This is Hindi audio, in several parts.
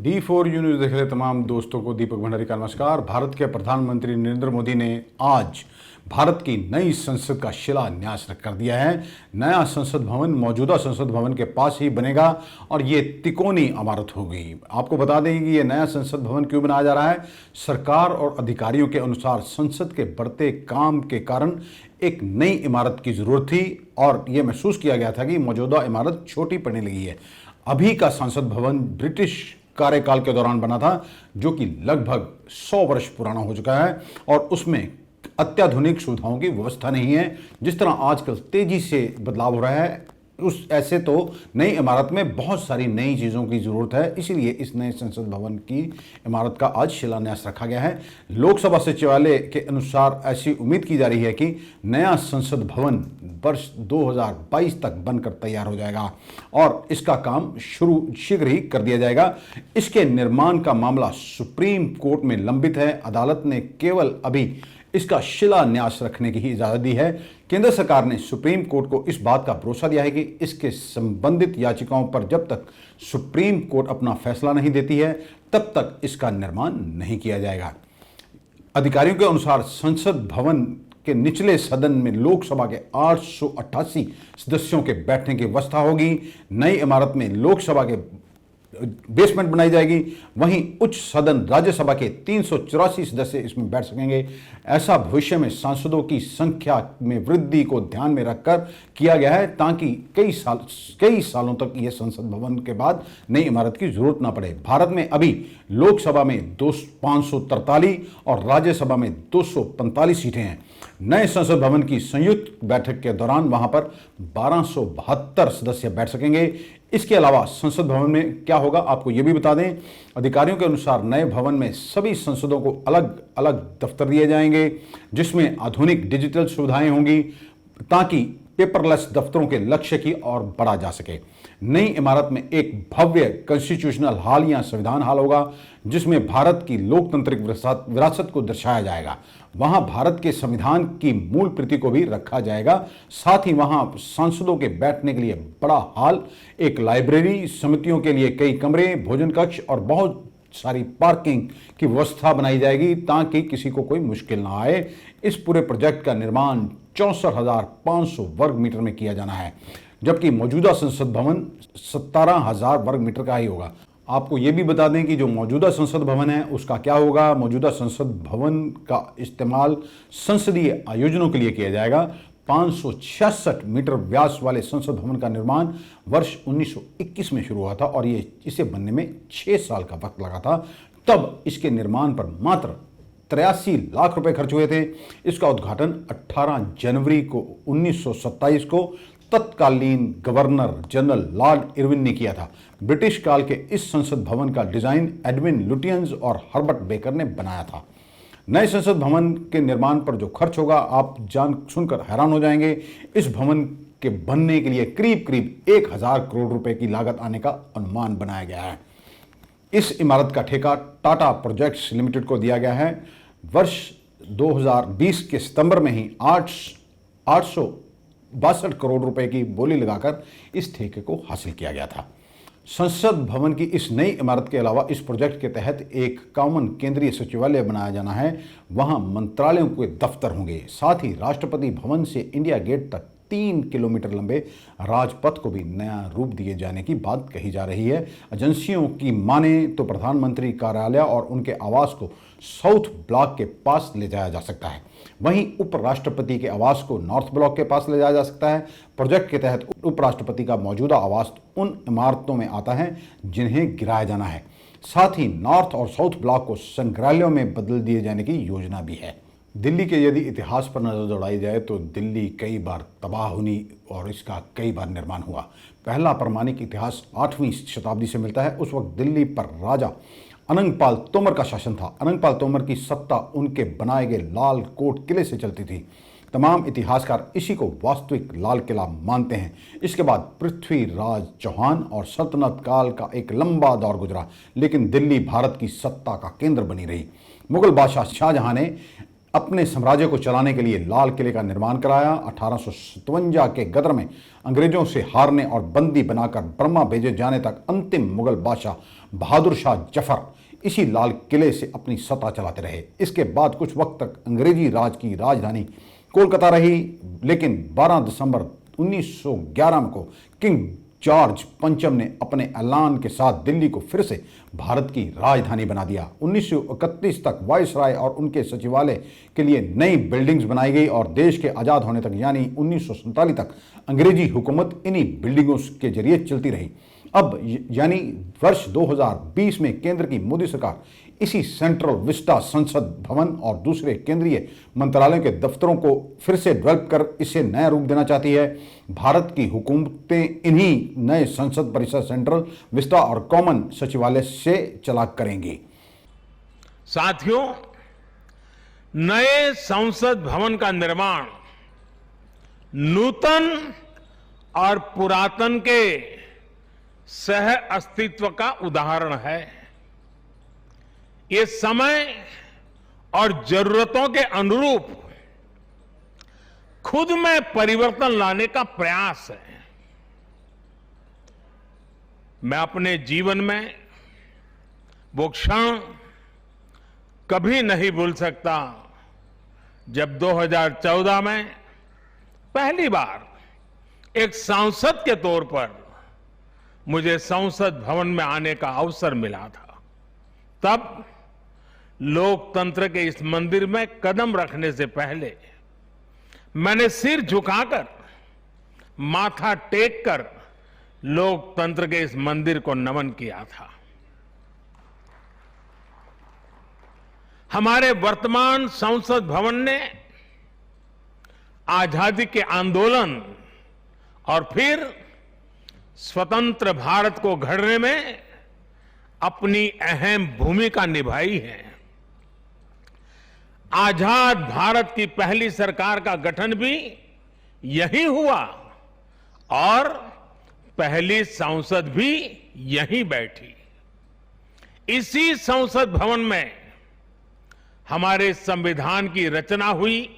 D4 न्यूज़ देख रहे तमाम दोस्तों को दीपक भंडारी का नमस्कार। भारत के प्रधानमंत्री नरेंद्र मोदी ने आज भारत की नई संसद का शिलान्यास कर दिया है। नया संसद भवन मौजूदा संसद भवन के पास ही बनेगा और ये तिकोनी इमारत होगी। आपको बता दें कि ये नया संसद भवन क्यों बनाया जा रहा है। सरकार और अधिकारियों के अनुसार संसद के बढ़ते काम के कारण एक नई इमारत की जरूरत थी और ये महसूस किया गया था कि मौजूदा इमारत छोटी पड़ने लगी है। अभी का संसद भवन ब्रिटिश कार्यकाल के दौरान बना था, जो कि लगभग 100 वर्ष पुराना हो चुका है और उसमें अत्याधुनिक सुविधाओं की व्यवस्था नहीं है। जिस तरह आजकल तेजी से बदलाव हो रहा है, उस ऐसे तो नई इमारत में बहुत सारी नई चीज़ों की ज़रूरत है। इसीलिए इस नए संसद भवन की इमारत का आज शिलान्यास रखा गया है। लोकसभा सचिवालय के अनुसार ऐसी उम्मीद की जा रही है कि नया संसद भवन वर्ष 2022 तक बनकर तैयार हो जाएगा और इसका काम शीघ्र ही कर दिया जाएगा। इसके निर्माण का मामला सुप्रीम कोर्ट में लंबित है। अदालत ने केवल अभी इसका शिलान्यास रखने की ही इजाजत दी है। केंद्र सरकार ने सुप्रीम कोर्ट को इस बात का भरोसा दिया है कि इसके संबंधित याचिकाओं पर जब तक सुप्रीम कोर्ट अपना फैसला नहीं देती है, तब तक इसका निर्माण नहीं किया जाएगा। अधिकारियों के अनुसार संसद भवन के निचले सदन में लोकसभा के 888 सदस्यों के बैठने की व्यवस्था होगी। नई इमारत में लोकसभा के बेसमेंट बनाई जाएगी, वहीं उच्च सदन राज्यसभा के 384 सदस्य इसमें बैठ सकेंगे। ऐसा भविष्य में सांसदों की संख्या में वृद्धि को ध्यान में रखकर किया गया है, ताकि कई सालों तक यह संसद भवन के बाद नई इमारत की जरूरत ना पड़े। भारत में अभी लोकसभा में 543 और राज्यसभा में 245 सीटें हैं। नए संसद भवन की संयुक्त बैठक के दौरान वहां पर 1272 सदस्य बैठ सकेंगे। इसके अलावा संसद भवन में क्या होगा, आपको यह भी बता दें। अधिकारियों के अनुसार नए भवन में सभी संसदों को अलग अलग दफ्तर दिए जाएंगे, जिसमें आधुनिक डिजिटल सुविधाएं होंगी, ताकि पेपरलेस दफ्तरों के लक्ष्य की ओर बढ़ा जा सके। नई इमारत में एक भव्य कॉन्स्टिट्यूशनल हॉल या संविधान हॉल होगा, जिसमें भारत की लोकतांत्रिक विरासत को दर्शाया जाएगा। वहां भारत के संविधान की मूल प्रति को भी रखा जाएगा। साथ ही वहां सांसदों के बैठने के लिए बड़ा हॉल, एक लाइब्रेरी, समितियों के लिए कई कमरे, भोजन कक्ष और बहुत सारी पार्किंग की व्यवस्था बनाई जाएगी, ताकि किसी को कोई मुश्किल ना आए। इस पूरे प्रोजेक्ट का निर्माण 64,500 वर्ग मीटर में किया जाना है, जबकि मौजूदा संसद भवन 17,000 वर्ग मीटर का ही होगा। आपको ये भी बता दें कि जो मौजूदा संसद भवन है उसका क्या होगा। मौजूदा संसद भवन का इस्तेमाल संसदीय आयोजनों के लिए किया जाएगा। 566 मीटर व्यास वाले संसद भवन का निर्माण वर्ष 1921 में शुरू हुआ था और इसे बनने में 6 साल का वक्त लगा था। तब इसके निर्माण पर मात्र 83 लाख रुपए खर्च हुए थे। इसका उद्घाटन 18 जनवरी को 1927 को तत्कालीन गवर्नर जनरल लॉर्ड इरविन ने किया था। ब्रिटिश काल के इस संसद भवन का डिजाइन एडविन लुटियंस और हर्बर्ट बेकर ने बनाया था। नए संसद भवन के निर्माण पर जो खर्च होगा, आप सुनकर हैरान हो जाएंगे। इस भवन के बनने के लिए करीब करीब 1000 करोड़ रुपए की लागत आने का अनुमान बनाया गया है। इस इमारत का ठेका टाटा प्रोजेक्ट्स लिमिटेड को दिया गया है। वर्ष 2020 के सितंबर में ही 862 करोड़ रुपए की बोली लगाकर इस ठेके को हासिल किया गया था। संसद भवन की इस नई इमारत के अलावा इस प्रोजेक्ट के तहत एक कॉमन केंद्रीय सचिवालय बनाया जाना है। वहां मंत्रालयों के दफ्तर होंगे। साथ ही राष्ट्रपति भवन से इंडिया गेट तक 3 किलोमीटर लंबे राजपथ को भी नया रूप दिए जाने की बात कही जा रही है। एजेंसियों की माने तो प्रधानमंत्री कार्यालय और उनके आवास को साउथ ब्लॉक के पास ले जाया जा सकता है, वहीं उपराष्ट्रपति के आवास को नॉर्थ ब्लॉक के पास ले जाया जा सकता है। प्रोजेक्ट के तहत उपराष्ट्रपति का मौजूदा आवास उन इमारतों में आता है जिन्हें गिराया जाना है। साथ ही नॉर्थ और साउथ ब्लॉक को संग्रहालयों में बदल दिए जाने की योजना भी है। दिल्ली के यदि इतिहास पर नजर दौड़ाई जाए तो दिल्ली कई बार तबाह हुई और इसका कई बार निर्माण हुआ। पहला प्रमाणिक इतिहास 8वीं शताब्दी से मिलता है। उस वक्त दिल्ली पर राजा अनंगपाल तोमर का शासन था। अनंगपाल तोमर की सत्ता उनके बनाए गए लाल कोट किले से चलती थी। तमाम इतिहासकार इसी को वास्तविक लाल किला मानते हैं। इसके बाद पृथ्वीराज चौहान और सल्तनत काल का एक लंबा दौर गुजरा, लेकिन दिल्ली भारत की सत्ता का केंद्र बनी रही। मुगल बादशाह शाहजहां ने अपने साम्राज्य को चलाने के लिए लाल किले का निर्माण कराया। 1857 के गदर में अंग्रेजों से हारने और बंदी बनाकर बर्मा भेजे जाने तक अंतिम मुगल बादशाह बहादुर शाह जफर इसी लाल किले से अपनी सत्ता चलाते रहे। इसके बाद कुछ वक्त तक अंग्रेजी राज की राजधानी कोलकाता रही, लेकिन 12 दिसंबर 1911 को किंग जॉर्ज पंचम ने अपने ऐलान के साथ दिल्ली को फिर से भारत की राजधानी बना दिया। 1931 तक वायसराय और उनके सचिवालय के लिए नई बिल्डिंग्स बनाई गई और देश के आज़ाद होने तक यानी 1947 तक अंग्रेजी हुकूमत इन्हीं बिल्डिंगों के जरिए चलती रही। अब यानी वर्ष 2020 में केंद्र की मोदी सरकार इसी सेंट्रल विस्टा संसद भवन और दूसरे केंद्रीय मंत्रालयों के दफ्तरों को फिर से डेवलप कर इसे नया रूप देना चाहती है। भारत की हुकूमतें इन्हीं नए संसद परिसर सेंट्रल विस्टा और कॉमन सचिवालय से चला करेंगी। साथियों, नए संसद भवन का निर्माण नूतन और पुरातन के सह अस्तित्व का उदाहरण है। ये समय और जरूरतों के अनुरूप खुद में परिवर्तन लाने का प्रयास है। मैं अपने जीवन में वो क्षण कभी नहीं भूल सकता जब 2014 में पहली बार एक सांसद के तौर पर मुझे संसद भवन में आने का अवसर मिला था। तब लोकतंत्र के इस मंदिर में कदम रखने से पहले मैंने सिर झुकाकर, माथा टेककर लोकतंत्र के इस मंदिर को नमन किया था। हमारे वर्तमान संसद भवन ने आजादी के आंदोलन और फिर स्वतंत्र भारत को गढ़ने में अपनी अहम भूमिका निभाई है। आजाद भारत की पहली सरकार का गठन भी यही हुआ और पहली संसद भी यहीं बैठी। इसी संसद भवन में हमारे संविधान की रचना हुई,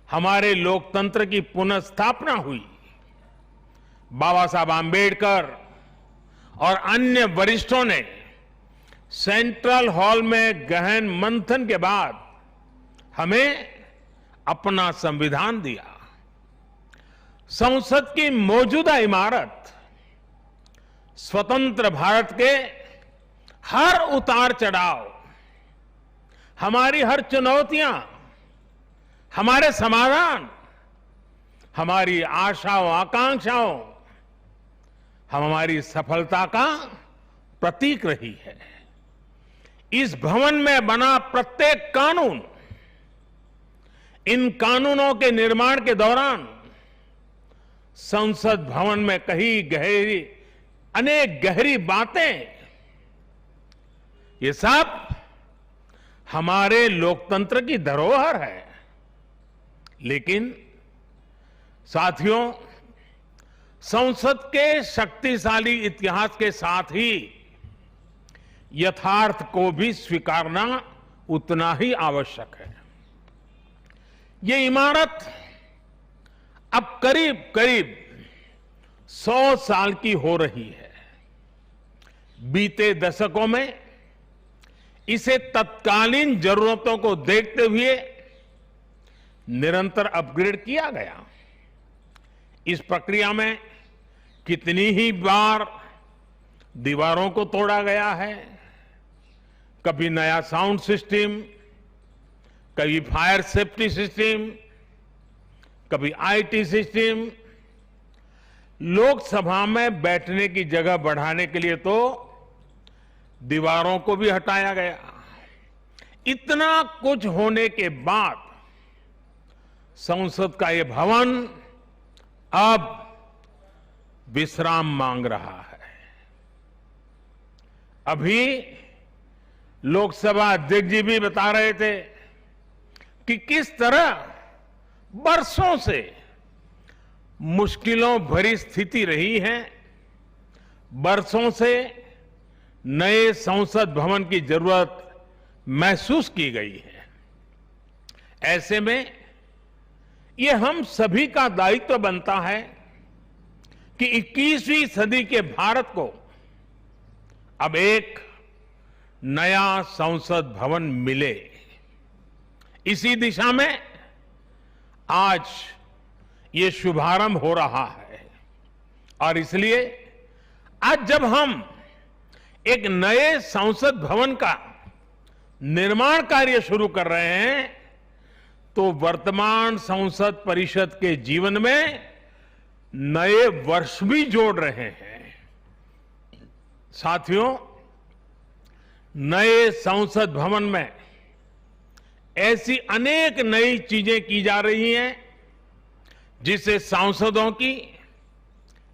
हमारे लोकतंत्र की पुनर्स्थापना हुई। बाबा साहब आंबेडकर और अन्य वरिष्ठों ने सेंट्रल हॉल में गहन मंथन के बाद हमें अपना संविधान दिया। संसद की मौजूदा इमारत स्वतंत्र भारत के हर उतार चढ़ाव, हमारी हर चुनौतियां, हमारे समाधान, हमारी आशाओं आकांक्षाओं, हमारी सफलता का प्रतीक रही है। इस भवन में बना प्रत्येक कानून, इन कानूनों के निर्माण के दौरान संसद भवन में कही अनेक गहरी बातें, ये सब हमारे लोकतंत्र की धरोहर है। लेकिन साथियों, संसद के शक्तिशाली इतिहास के साथ ही यथार्थ को भी स्वीकारना उतना ही आवश्यक है। ये इमारत अब करीब करीब 100 साल की हो रही है। बीते दशकों में इसे तत्कालीन जरूरतों को देखते हुए निरंतर अपग्रेड किया गया। इस प्रक्रिया में कितनी ही बार दीवारों को तोड़ा गया है, कभी नया साउंड सिस्टम, कभी फायर सेफ्टी सिस्टम, कभी आईटी सिस्टम। लोकसभा में बैठने की जगह बढ़ाने के लिए तो दीवारों को भी हटाया गया। इतना कुछ होने के बाद संसद का ये भवन अब विश्राम मांग रहा है। अभी लोकसभा अध्यक्ष जी भी बता रहे थे कि किस तरह बरसों से मुश्किलों भरी स्थिति रही है। बरसों से नए संसद भवन की जरूरत महसूस की गई है। ऐसे में ये हम सभी का दायित्व बनता है कि 21वीं सदी के भारत को अब एक नया संसद भवन मिले। इसी दिशा में आज ये शुभारंभ हो रहा है और इसलिए आज जब हम एक नए संसद भवन का निर्माण कार्य शुरू कर रहे हैं तो वर्तमान संसद परिषद के जीवन में नए वर्ष भी जोड़ रहे हैं। साथियों, नए संसद भवन में ऐसी अनेक नई चीजें की जा रही हैं जिससे सांसदों की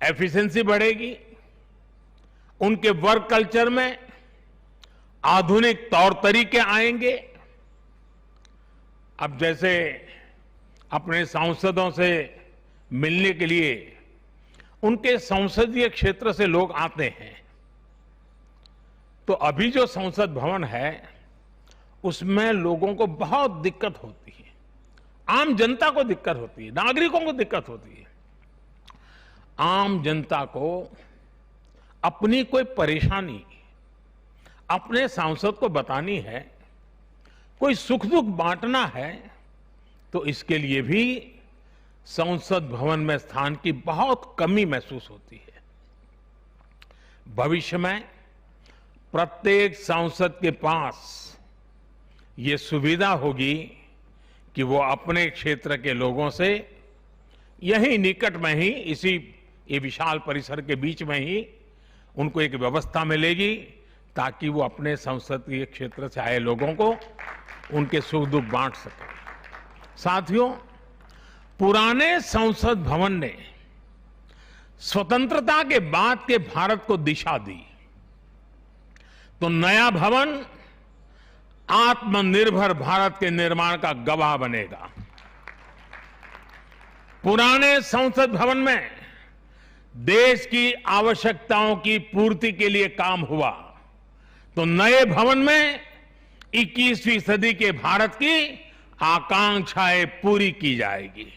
एफिशिएंसी बढ़ेगी, उनके वर्क कल्चर में आधुनिक तौर तरीके आएंगे। अब जैसे अपने सांसदों से मिलने के लिए उनके संसदीय क्षेत्र से लोग आते हैं, तो अभी जो संसद भवन है उसमें लोगों को बहुत दिक्कत होती है, आम जनता को दिक्कत होती है, नागरिकों को दिक्कत होती है। आम जनता को अपनी कोई परेशानी अपने सांसद को बतानी है, कोई सुख दुख बांटना है, तो इसके लिए भी संसद भवन में स्थान की बहुत कमी महसूस होती है। भविष्य में प्रत्येक सांसद के पास ये सुविधा होगी कि वो अपने क्षेत्र के लोगों से यही निकट में ही, इसी ये विशाल परिसर के बीच में ही उनको एक व्यवस्था मिलेगी ताकि वो अपने संसदीय क्षेत्र से आए लोगों को उनके सुख दुख बांट सके। साथियों, पुराने संसद भवन ने स्वतंत्रता के बाद के भारत को दिशा दी, तो नया भवन आत्मनिर्भर भारत के निर्माण का गवाह बनेगा। पुराने संसद भवन में देश की आवश्यकताओं की पूर्ति के लिए काम हुआ, तो नए भवन में 21वीं सदी के भारत की आकांक्षाएं पूरी की जाएगी।